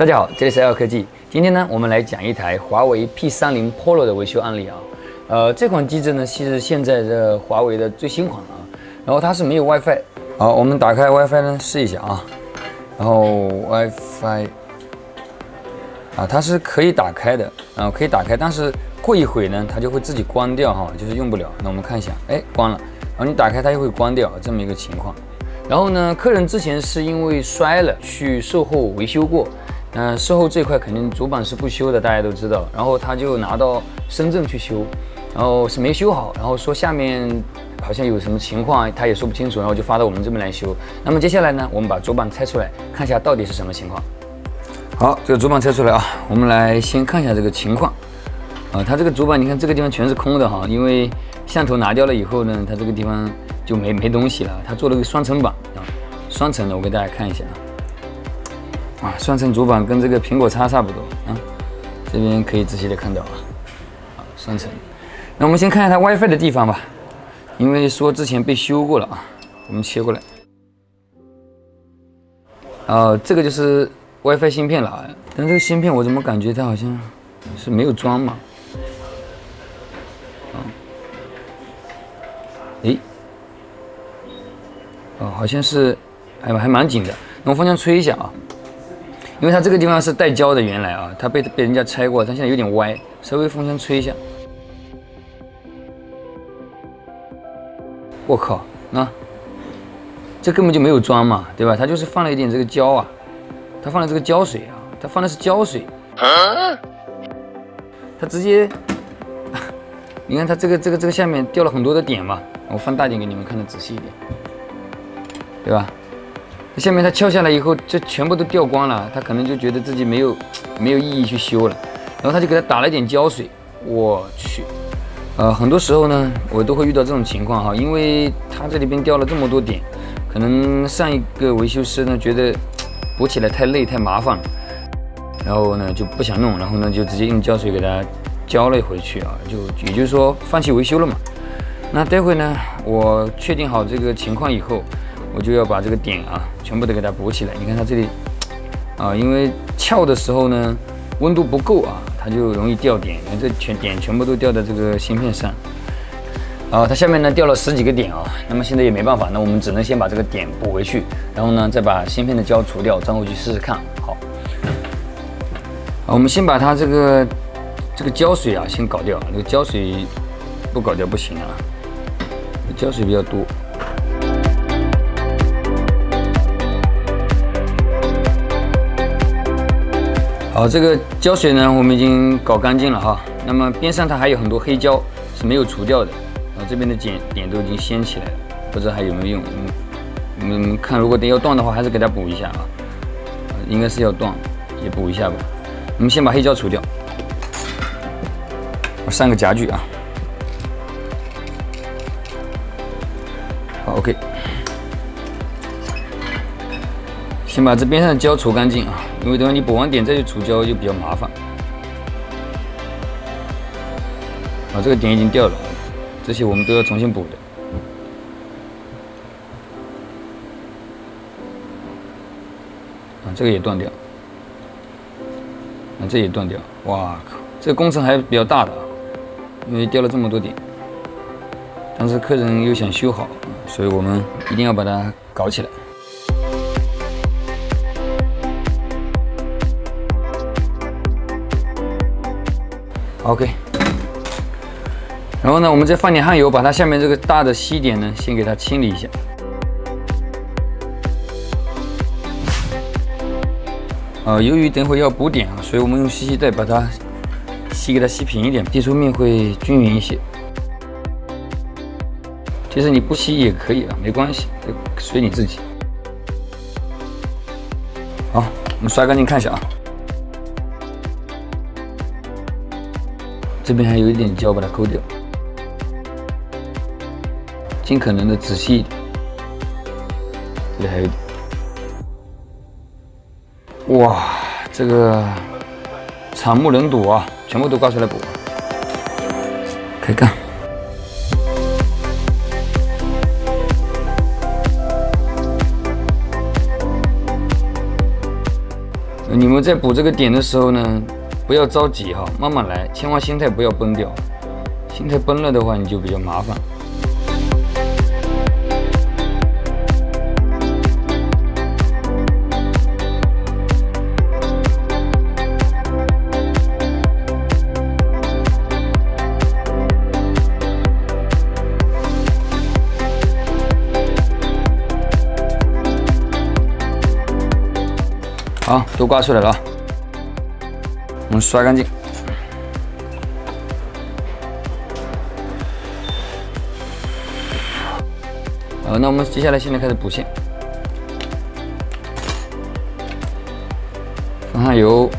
大家好，这里是 L 科技。今天呢，我们来讲一台华为 P30 Pro 的维修案例啊。这款机子呢，其实现在的华为的最新款啊。然后它是没有 WiFi。好，我们打开 WiFi 呢，试一下啊。然后 WiFi 啊，它是可以打开的，可以打开，但是过一会呢，它就会自己关掉哈，就是用不了。那我们看一下，哎，关了。然后你打开它又会关掉，这么一个情况。然后呢，客人之前是因为摔了去售后维修过。售后这块肯定主板是不修的，大家都知道。然后他就拿到深圳去修，然后是没修好，然后说下面好像有什么情况，他也说不清楚，然后就发到我们这边来修。那么接下来呢，我们把主板拆出来，看一下到底是什么情况。好，这个主板拆出来啊，我们来先看一下这个情况。它这个主板，你看这个地方全是空的哈，因为线头拿掉了以后呢，它这个地方就没东西了。它做了个双层板啊，双层的，我给大家看一下啊。双层主板跟这个苹果叉差不多啊，这边可以仔细的看到啊，双层。那我们先看一下它 WiFi 的地方吧，因为说之前被修过了啊，我们切过来。这个就是 WiFi 芯片了，但这个芯片我怎么感觉它好像是没有装嘛？好像是还蛮紧的。那我风箱吹一下啊。因为它这个地方是带胶的，原来啊，它被人家拆过，它现在有点歪，稍微风箱吹一下。我靠，这根本就没有装嘛，对吧？它就是放了一点这个胶啊，它放了这个胶水啊，它放的是胶水。它直接，你看它这个下面掉了很多的点嘛，我放大点给你们看得仔细一点，对吧？下面它撬下来以后，这全部都掉光了，他可能就觉得自己没有意义去修了，然后他就给它打了一点胶水。我去，很多时候呢，我都会遇到这种情况哈，因为它这里边掉了这么多点，可能上一个维修师呢觉得补起来太累太麻烦了，然后呢就不想弄，然后呢就直接用胶水给它浇了回去啊，也就是说放弃维修了嘛。那待会呢，我确定好这个情况以后，我就要把这个点啊全部都给它补起来。你看它这里因为撬的时候呢温度不够啊，它就容易掉点。你看这点全部都掉在这个芯片上。它下面呢掉了10几个点啊，那么现在也没办法，那我们只能先把这个点补回去，然后呢再把芯片的胶除掉，装回去试试看。好，我们先把它这个胶水啊先搞掉，这个胶水不搞掉不行啊，胶水比较多。好，这个胶水呢，我们已经搞干净了哈。那么边上它还有很多黑胶是没有除掉的，这边的点都已经掀起来了，不知道还有没有用。我们看，如果要断的话，还是给它补一下啊。应该是要断，也补一下吧。我们先把黑胶除掉，我上个夹具啊。好 ，OK。先把这边上的胶除干净啊，因为等会你补完点再去除胶就比较麻烦。这个点已经掉了，这些我们都要重新补的。这个也断掉，这也断掉。哇靠，这个工程还比较大的，因为掉了这么多点。但是客人又想修好，所以我们一定要把它搞起来。OK， 然后呢，我们再放点汗油，把它下面这个大的吸点呢，先给它清理一下。由于等会要补点啊，所以我们用吸带把它给它吸平一点，接触面会均匀一些。其实你不吸也可以啊，没关系，随你自己。好，我们刷干净看一下啊。这边还有一点胶，把它抠掉，尽可能的仔细一点。这里还有一点，哇，这个惨不忍睹啊！全部都刮出来补，开干。你们在补这个点的时候呢，不要着急哈，慢慢来，千万心态不要崩掉。心态崩了的话，你就比较麻烦。好，都刮出来了啊，我们刷干净。好，那我们接下来现在开始补线，放上油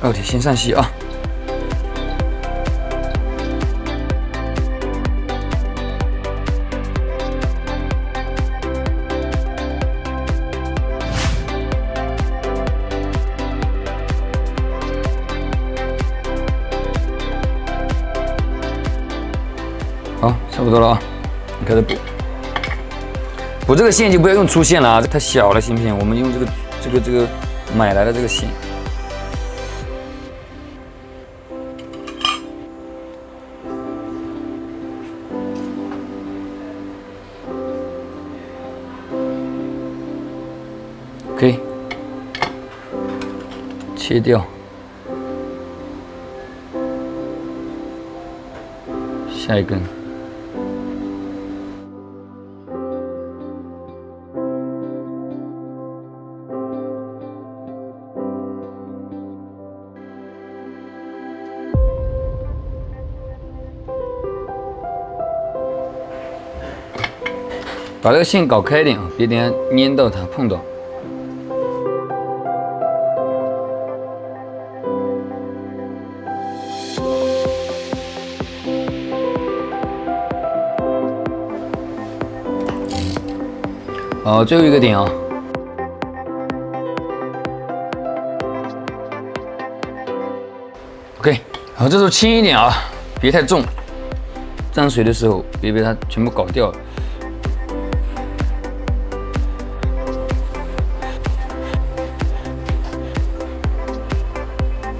，OK，先上锡啊。好，差不多了啊，你开始补。补这个线就不要用粗线了啊，这太小了，行不行？我们用这个买来的这个线。OK， 切掉。下一根，把这个线搞开一点啊，别等下粘到它碰到。好，最后一个点啊。OK， 好，这时候轻一点啊，别太重。沾水的时候，别被它全部搞掉了。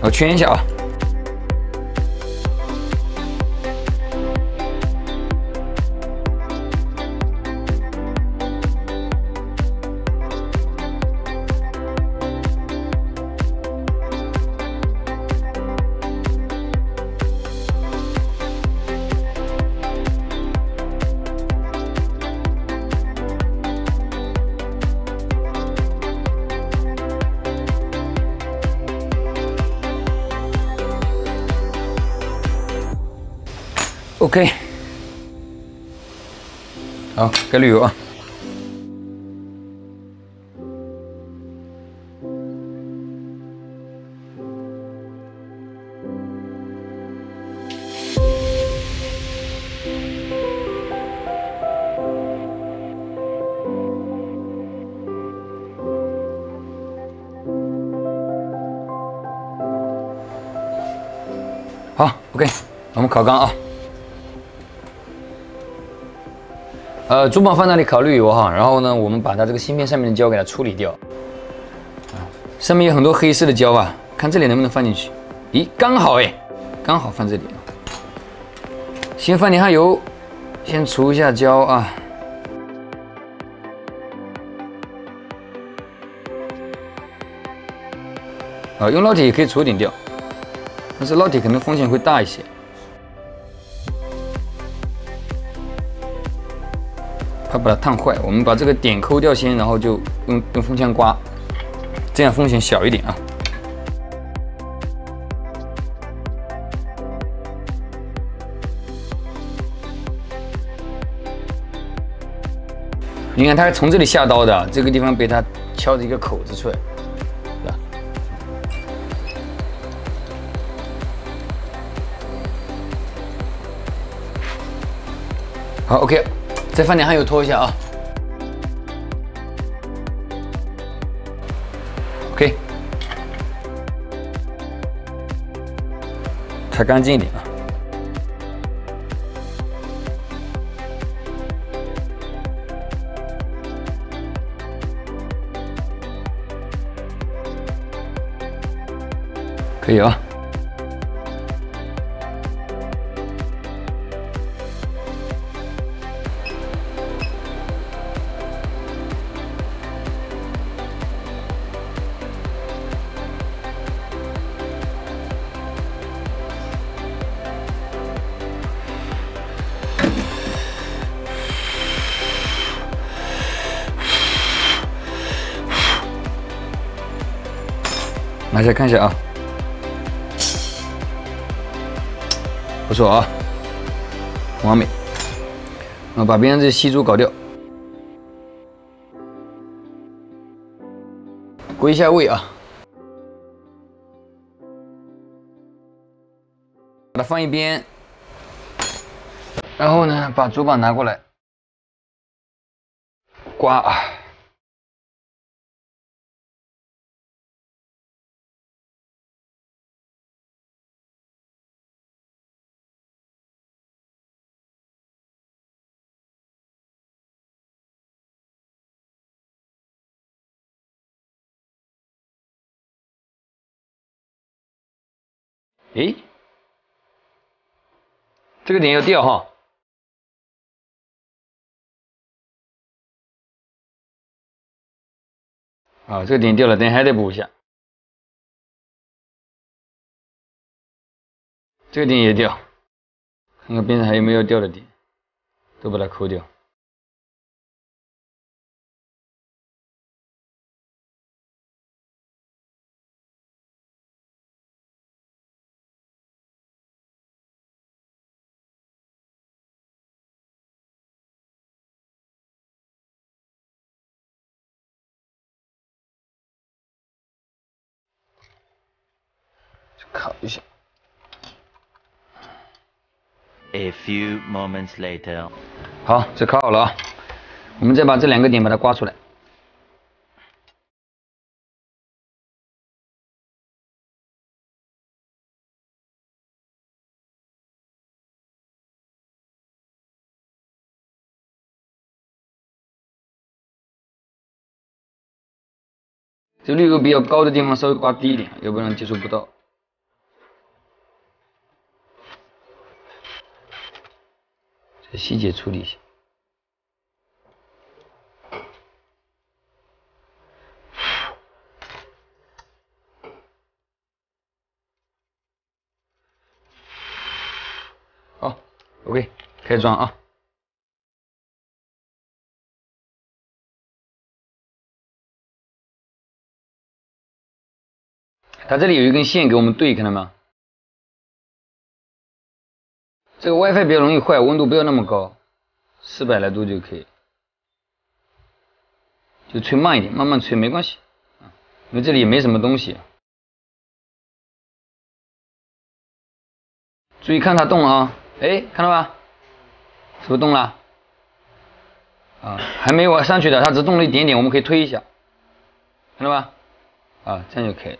好，圈一下啊。OK， 好，该滤油啊。好 ，OK， 我们烤缸啊。主板放那里烤滤油哈，然后呢，我们把它这个芯片上面的胶给它处理掉。上面有很多黑色的胶啊，看这里能不能放进去？咦，刚好哎，刚好放这里。先放点油，先除一下胶啊。用烙铁也可以除一点掉，但是烙铁可能风险会大一些。怕把它烫坏，我们把这个点抠掉先，然后就用风枪刮，这样风险小一点啊。你看，它从这里下刀的，这个地方被它敲着一个口子出来，对吧？好 ，OK。再放点汗油拖一下啊。OK， 擦干净一点啊。可以啊。拿下看一下啊，不错啊，完美。把边上这些细珠搞掉，归一下位啊，把它放一边，然后呢，把主板拿过来，刮啊。诶，这个点要掉哈。啊，这个点掉了，等下还得补一下。这个点也掉，看看边上还有没有掉的点，都把它抠掉。烤一下。A few moments later， 好，这烤好了啊。我们再把这2个点把它刮出来。这滤油比较高的地方稍微刮低一点，要不然接触不到。这细节处理一下。好 ，OK， 开始装啊。它这里有一根线给我们对，看到没有？这个 WiFi 比较容易坏，温度不要那么高，400来度就可以，就吹慢一点，慢慢吹没关系，因为这里也没什么东西。注意看它动了啊，哎，看到吧？是不是动了？啊，还没往上去的，它只动了一点点，我们可以推一下，看到吧？啊，这样就可以。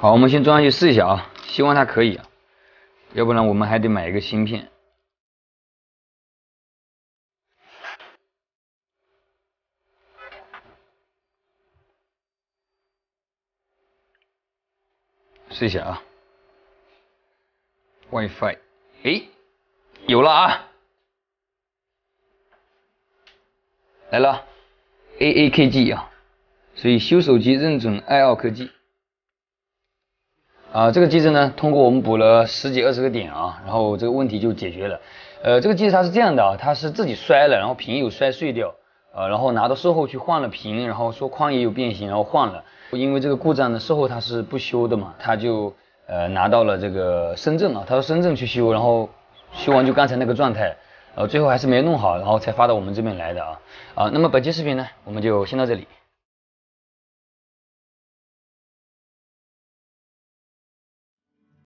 好，我们先装上去试一下啊，希望它可以啊，要不然我们还得买一个芯片。试一下啊 ，WiFi， 哎，有了啊，来了 ，AAKG 啊，所以修手机认准爱奥科技。这个机子呢，通过我们补了10几20个点啊，然后这个问题就解决了。这个机子它是这样的啊，它是自己摔了，然后屏有摔碎掉，然后拿到售后去换了屏，然后说框也有变形，然后换了。因为这个故障呢，售后它是不修的嘛，他就拿到了这个深圳啊，他说深圳去修，然后修完就刚才那个状态，最后还是没弄好，然后才发到我们这边来的啊。那么本期视频呢，我们就先到这里。